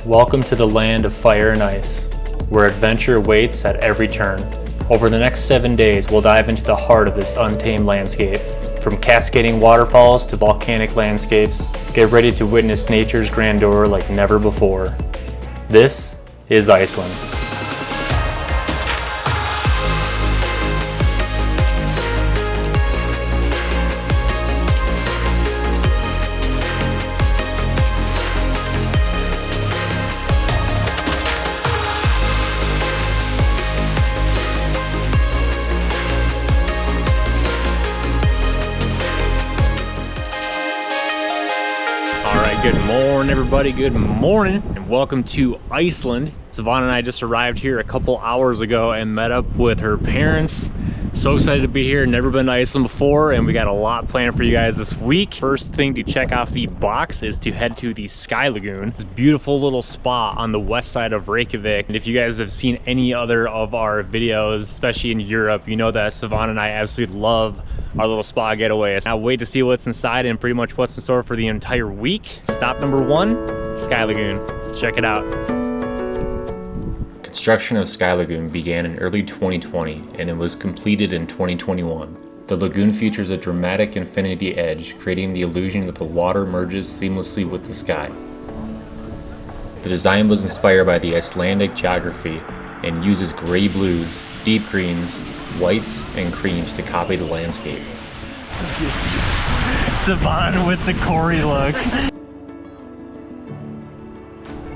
Welcome to the land of fire and ice, where adventure waits at every turn. Over the next 7 days, we'll dive into the heart of this untamed landscape. From cascading waterfalls to volcanic landscapes, get ready to witness nature's grandeur like never before. This is Iceland. Good morning, everybody. Good morning, and welcome to Iceland. Sivan and I just arrived here a couple hours ago and met up with her parents. So excited to be here. Never been to Iceland before, and we got a lot planned for you guys this week. First thing to check off the box is to head to the Sky Lagoon. This beautiful little spa on the west side of Reykjavik. And if you guys have seen any other of our videos, especially in Europe, you know that Sivan and I absolutely love our little spa getaway. Now wait to see what's inside and pretty much what's in store for the entire week. Stop number 1, Sky Lagoon. Let's check it out. Construction of Sky Lagoon began in early 2020 and it was completed in 2021. The lagoon features a dramatic infinity edge, creating the illusion that the water merges seamlessly with the sky. The design was inspired by the Icelandic geography and uses gray blues, deep greens, whites, and creams to copy the landscape. Sivan with the Corey look.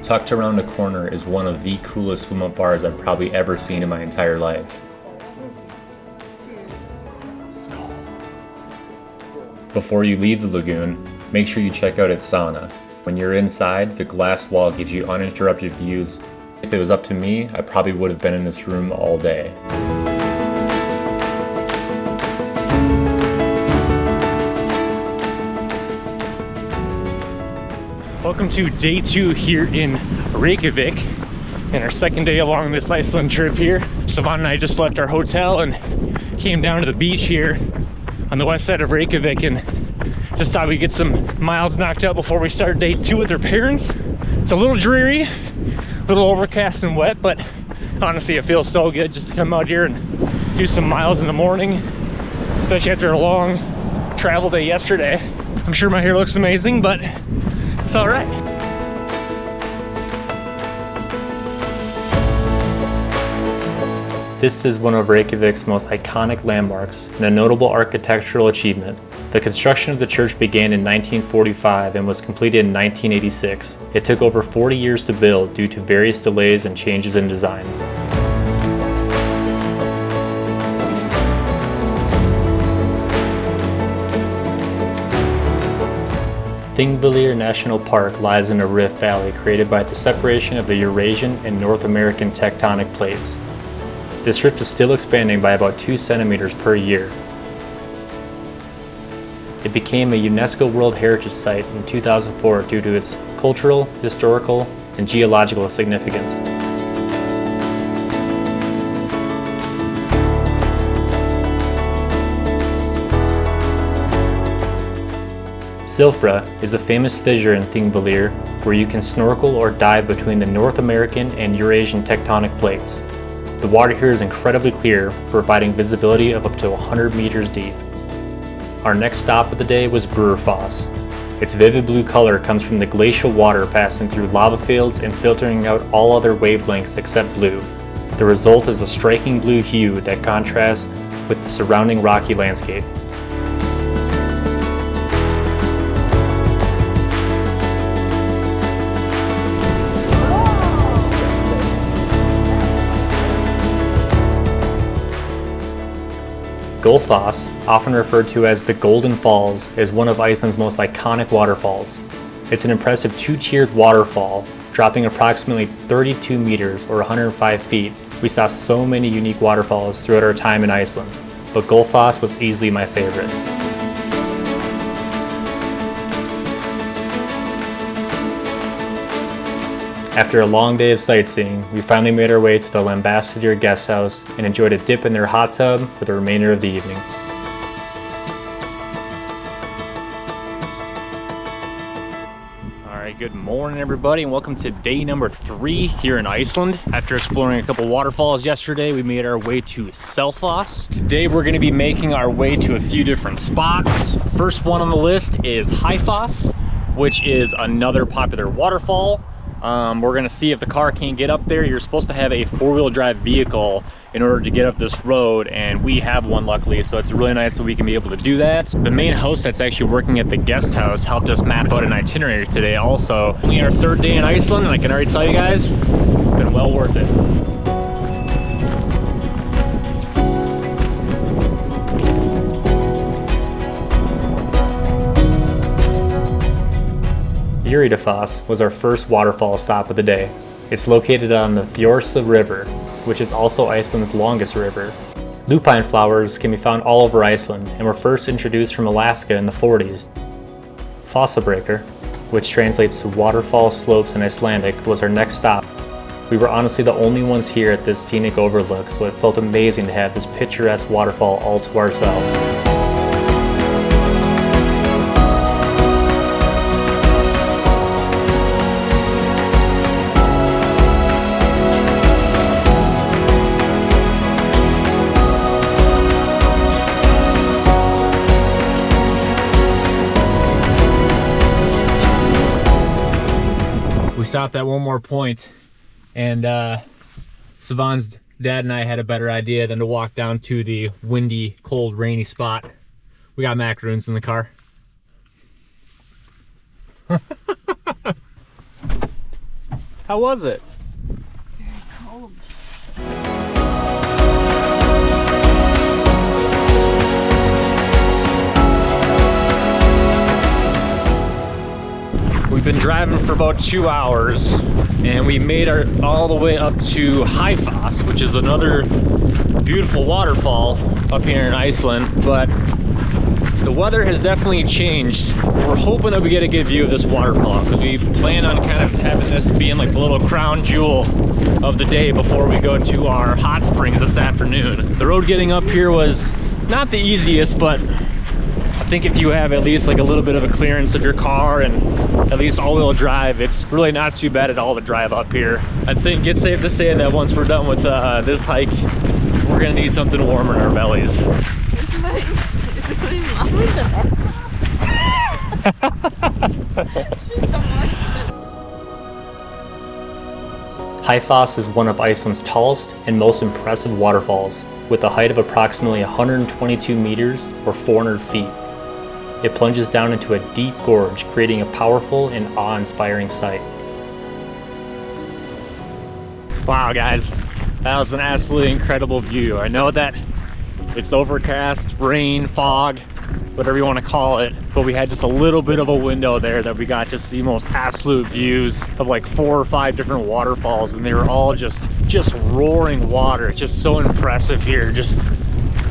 Tucked around the corner is one of the coolest swim-up bars I've probably ever seen in my entire life. Before you leave the lagoon, make sure you check out its sauna. When you're inside, the glass wall gives you uninterrupted views. If it was up to me, I probably would have been in this room all day. Welcome to day 2 here in Reykjavik and our second day along this Iceland trip here. Sivan and I just left our hotel and came down to the beach here on the west side of Reykjavik and just thought we'd get some miles knocked out before we start day 2 with our parents. It's a little dreary, a little overcast and wet, but honestly it feels so good just to come out here and do some miles in the morning, especially after a long travel day yesterday. I'm sure my hair looks amazing, but it's all right. This is one of Reykjavik's most iconic landmarks and a notable architectural achievement. The construction of the church began in 1945 and was completed in 1986. It took over 40 years to build due to various delays and changes in design. Thingvellir National Park lies in a rift valley created by the separation of the Eurasian and North American tectonic plates. This rift is still expanding by about 2 centimeters per year. It became a UNESCO World Heritage Site in 2004 due to its cultural, historical, and geological significance. Silfra is a famous fissure in Thingvellir where you can snorkel or dive between the North American and Eurasian tectonic plates. The water here is incredibly clear, providing visibility of up to 100 meters deep. Our next stop of the day was Waterfalls. Its vivid blue color comes from the glacial water passing through lava fields and filtering out all other wavelengths except blue. The result is a striking blue hue that contrasts with the surrounding rocky landscape. Gullfoss, often referred to as the Golden Falls, is one of Iceland's most iconic waterfalls. It's an impressive 2-tiered waterfall, dropping approximately 32 meters or 105 feet. We saw so many unique waterfalls throughout our time in Iceland, but Gullfoss was easily my favorite. After a long day of sightseeing, we finally made our way to the Lambassador guest house and enjoyed a dip in their hot tub for the remainder of the evening. good morning everybody, and welcome to day number 3 here in Iceland. After exploring a couple waterfalls yesterday, we made our way to Selfoss. Today we're going to be making our way to a few different spots. First one on the list is Foss, which is another popular waterfall. We're gonna see if the car can't get up there. You're supposed to have a 4-wheel drive vehicle in order to get up this road, and we have one luckily, so it's really nice that we can be able to do that. The main host that's actually working at the guest house helped us map out an itinerary today also. Only our 3rd day in Iceland, and I can already tell you guys, it's been well worth it. Foss was our first waterfall stop of the day. It's located on the Thjorsa River, which is also Iceland's longest river. Lupine flowers can be found all over Iceland and were first introduced from Alaska in the 40s. Fossabrekker, which translates to waterfall slopes in Icelandic, was our next stop. We were honestly the only ones here at this scenic overlook, so it felt amazing to have this picturesque waterfall all to ourselves. We stopped at one more point, and Sivan's dad and I had a better idea than to walk down to the windy, cold, rainy spot. We got macaroons in the car. How was it? Very cold. We've been driving for about 2 hours, and we made all the way up to Foss, which is another beautiful waterfall up here in Iceland, but the weather has definitely changed. We're hoping that we get a good view of this waterfall, because we plan on kind of having this being like the little crown jewel of the day before we go to our hot springs this afternoon. The road getting up here was not the easiest, but I think if you have at least like a little bit of a clearance of your car and at least all-wheel drive, it's really not too bad at all to drive up here. I think it's safe to say that once we're done with this hike, we're gonna need something warmer in our bellies. Is it going in love with Foss is one of Iceland's tallest and most impressive waterfalls, with a height of approximately 122 meters or 400 feet. It plunges down into a deep gorge, creating a powerful and awe-inspiring sight. Wow guys, that was an absolutely incredible view. I know that it's overcast, rain, fog, whatever you want to call it, but we had just a little bit of a window there that we got just the most absolute views of like 4 or 5 different waterfalls, and they were all just roaring water. It's just so impressive here, just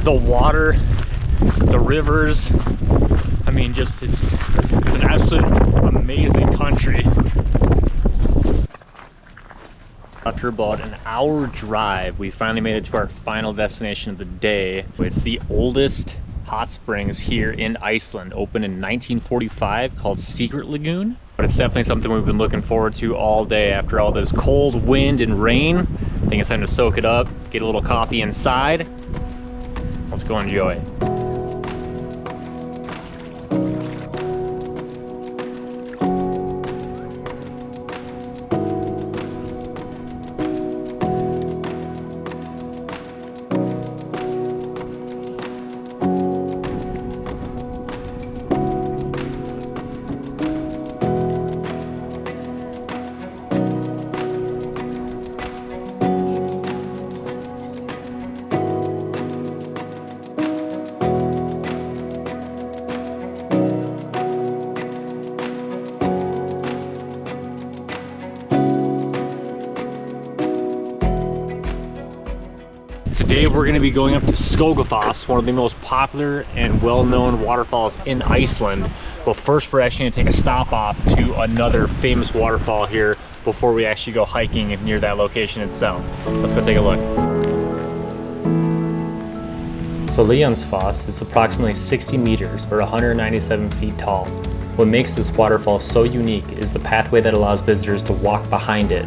the water, the rivers. I mean, just it's an absolute amazing country. After about an hour drive, we finally made it to our final destination of the day. It's the oldest hot springs here in Iceland, opened in 1945, called Secret Lagoon. But it's definitely something we've been looking forward to all day after all this cold wind and rain. I think it's time to soak it up, get a little coffee inside. Let's go enjoy. Today we're going to be going up to Skogafoss, one of the most popular and well-known waterfalls in Iceland. But first we're actually going to take a stop off to another famous waterfall here before we actually go hiking near that location itself. Let's go take a look. So Leonsfoss is approximately 60 meters or 197 feet tall. What makes this waterfall so unique is the pathway that allows visitors to walk behind it.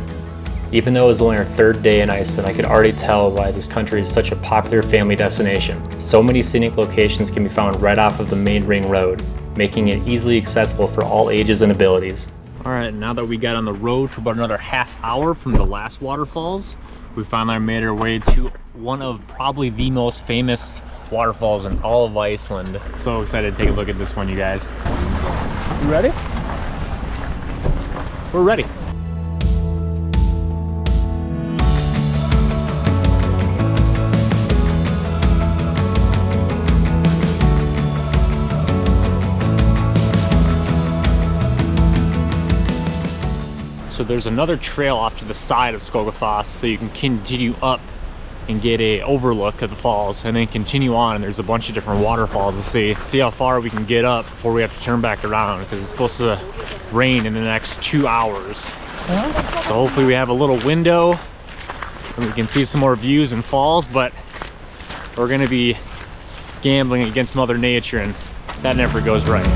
Even though it was only our third day in Iceland, I could already tell why this country is such a popular family destination. So many scenic locations can be found right off of the main ring road, making it easily accessible for all ages and abilities. All right, now that we got on the road for about another half hour from the last waterfalls, we finally made our way to one of probably the most famous waterfalls in all of Iceland. So excited to take a look at this one, you guys. You ready? We're ready. So there's another trail off to the side of Skogafoss, so you can continue up and get a overlook of the falls, and then continue on, and there's a bunch of different waterfalls to see how far we can get up before we have to turn back around, because it's supposed to rain in the next 2 hours. So hopefully we have a little window and we can see some more views and falls, but we're gonna be gambling against Mother Nature, and that never goes right.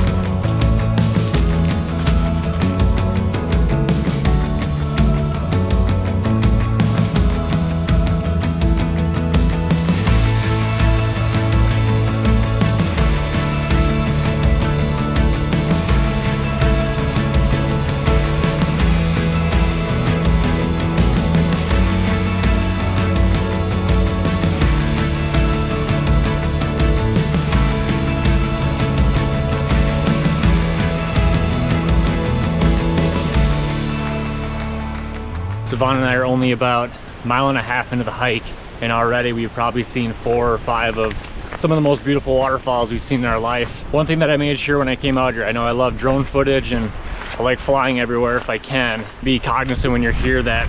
Sivan and I are only about a mile and a half into the hike, and already we've probably seen 4 or 5 of some of the most beautiful waterfalls we've seen in our life. One thing that I made sure when I came out here, I know I love drone footage and I like flying everywhere if I can, be cognizant when you're here that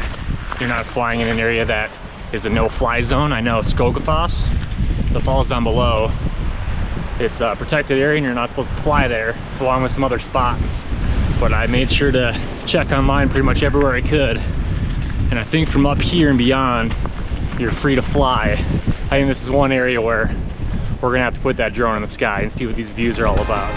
you're not flying in an area that is a no-fly zone. I know Skogafoss, the falls down below, it's a protected area and you're not supposed to fly there, along with some other spots. But I made sure to check online pretty much everywhere I could. And I think from up here and beyond, you're free to fly. I think this is one area where we're gonna have to put that drone in the sky and see what these views are all about.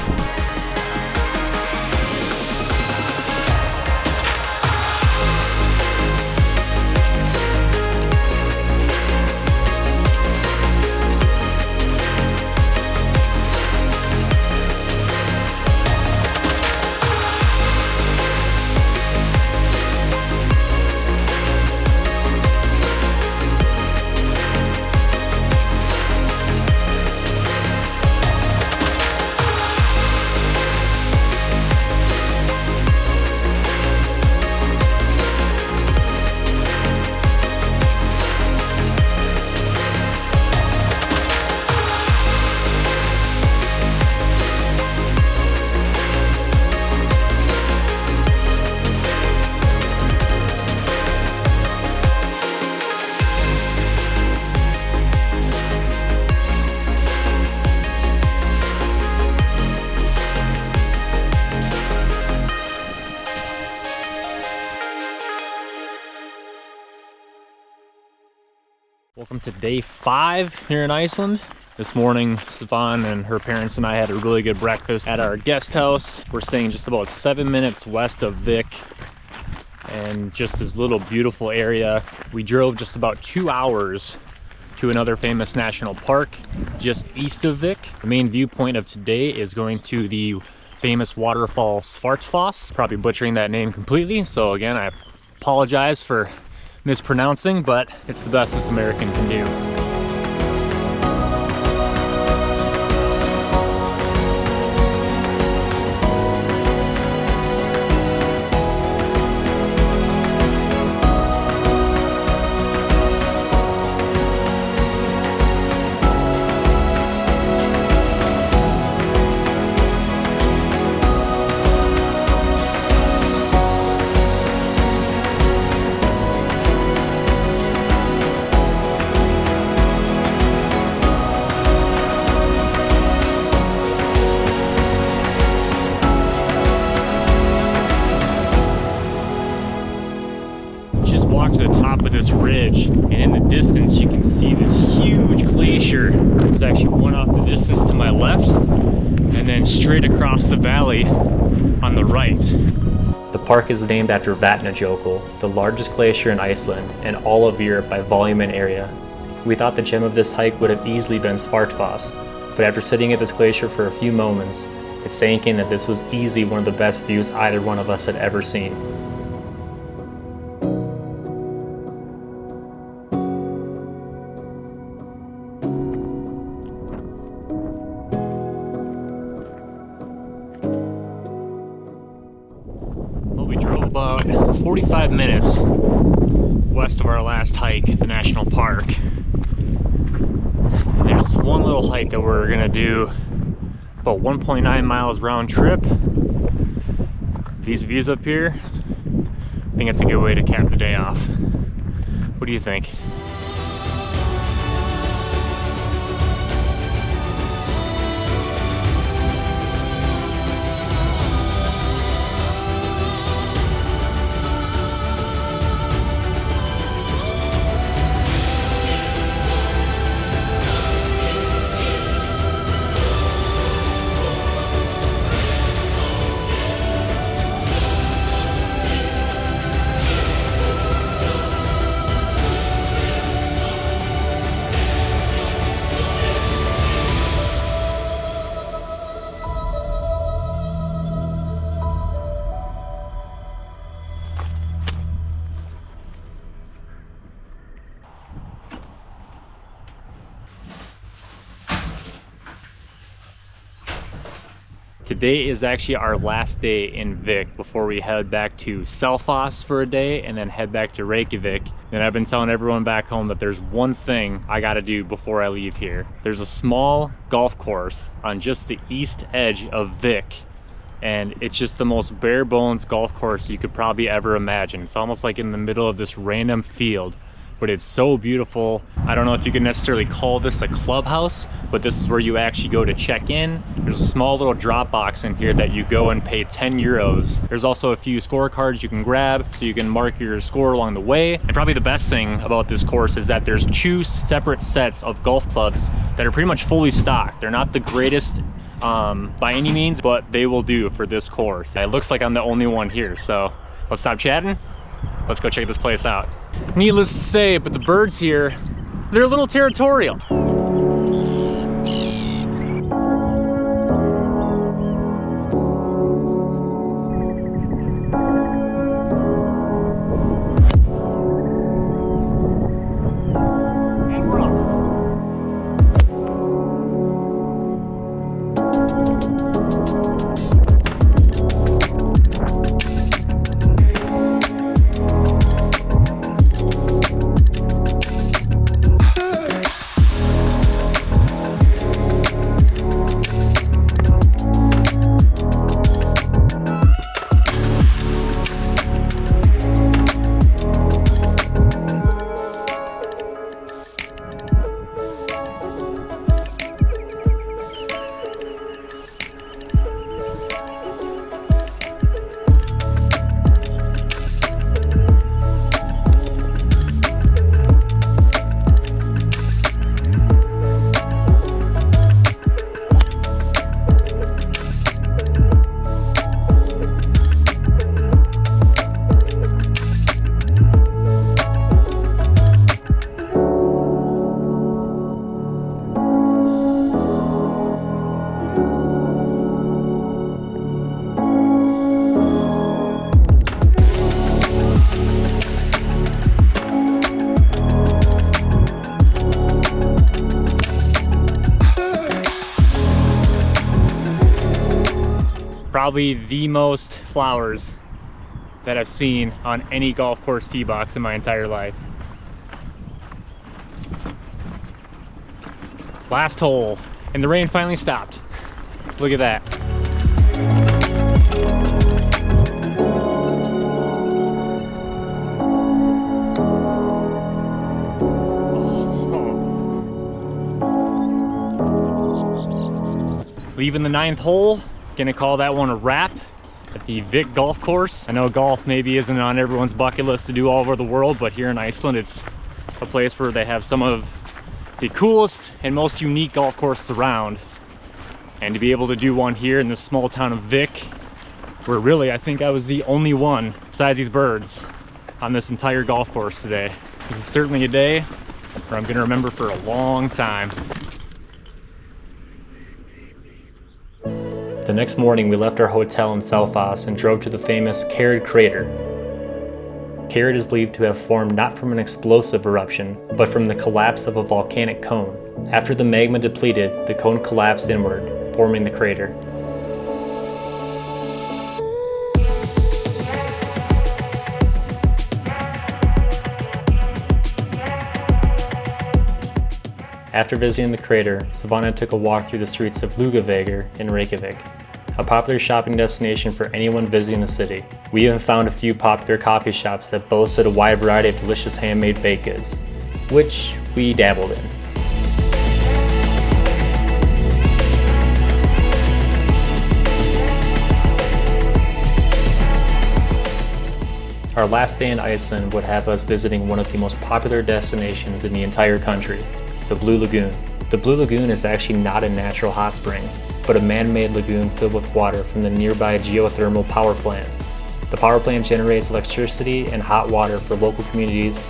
Welcome to day 5 here in Iceland. This morning, Sivan and her parents and I had a really good breakfast at our guest house. We're staying just about 7 minutes west of Vik, and just this little beautiful area. We drove just about 2 hours to another famous national park just east of Vik. The main viewpoint of today is going to the famous waterfall Svartfoss. Probably butchering that name completely, so again, I apologize for mispronouncing, but it's the best this American can do. walk to the top of this ridge, and in the distance you can see this huge glacier. There's actually one off the distance to my left, and then straight across the valley on the right. The park is named after Vatnajökull, the largest glacier in Iceland and all of Europe by volume and area. We thought the gem of this hike would have easily been Svartfoss, but after sitting at this glacier for a few moments, it sank in that this was easily one of the best views either one of us had ever seen. Well, we drove about 45 minutes west of our last hike at the national park. And there's one little hike that we're gonna do. It's about 1.9 miles round trip. These views up here, I think it's a good way to cap the day off. What do you think? Today is actually our last day in Vik before we head back to Selfoss for a day and then head back to Reykjavik. And I've been telling everyone back home that there's one thing I gotta do before I leave here. There's a small golf course on just the east edge of Vik, and it's just the most bare bones golf course you could probably ever imagine. It's almost like in the middle of this random field, but it's so beautiful. I don't know if you can necessarily call this a clubhouse, but this is where you actually go to check in. There's a small little drop box in here that you go and pay 10 euros. There's also a few scorecards you can grab so you can mark your score along the way. And probably the best thing about this course is that there's two separate sets of golf clubs that are pretty much fully stocked. They're not the greatest by any means, but they will do for this course. It looks like I'm the only one here, so let's stop chatting. Let's go check this place out. Needless to say, but the birds here, they're a little territorial. Probably the most flowers that I've seen on any golf course tee box in my entire life. Last hole, and the rain finally stopped. Look at that. Leaving the 9th hole, gonna call that one a wrap. at the Vik golf course. I know golf maybe isn't on everyone's bucket list to do all over the world, but here in Iceland, it's a place where they have some of the coolest and most unique golf courses around. And to be able to do one here in this small town of Vik, where really I think I was the only one besides these birds on this entire golf course today. This is certainly a day where I'm gonna remember for a long time. The next morning, we left our hotel in Selfoss and drove to the famous Kerrud crater. Kerrud is believed to have formed not from an explosive eruption, but from the collapse of a volcanic cone. After the magma depleted, the cone collapsed inward, forming the crater. After visiting the crater, Sivan took a walk through the streets of Laugavegur in Reykjavik, a popular shopping destination for anyone visiting the city. We even found a few popular coffee shops that boasted a wide variety of delicious handmade baked goods, which we dabbled in. Our last day in Iceland would have us visiting one of the most popular destinations in the entire country, the Blue Lagoon. The Blue Lagoon is actually not a natural hot spring, but a man-made lagoon filled with water from the nearby geothermal power plant. The power plant generates electricity and hot water for local communities,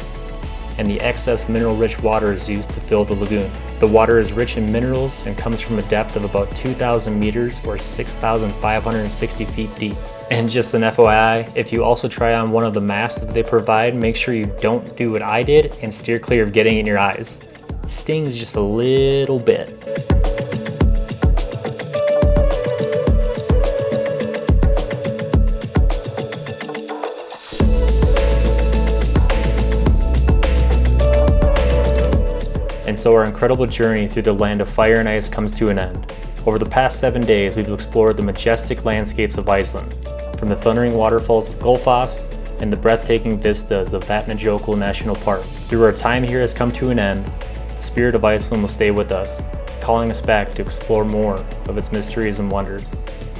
and the excess mineral-rich water is used to fill the lagoon. The water is rich in minerals and comes from a depth of about 2,000 meters or 6,560 feet deep. And just an FYI, if you also try on one of the masks that they provide, make sure you don't do what I did and steer clear of getting it in your eyes. Stings just a little bit. And so our incredible journey through the land of fire and ice comes to an end. Over the past 7 days, we've explored the majestic landscapes of Iceland, from the thundering waterfalls of Gullfoss and the breathtaking vistas of Vatnajökull National Park. Through our time here has come to an end, the spirit of Iceland will stay with us, calling us back to explore more of its mysteries and wonders.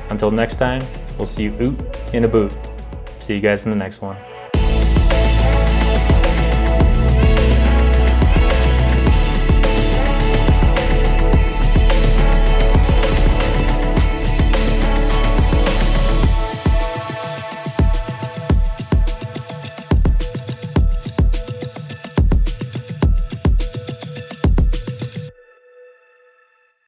Until next time, we'll see you oot in a boot. See you guys in the next one.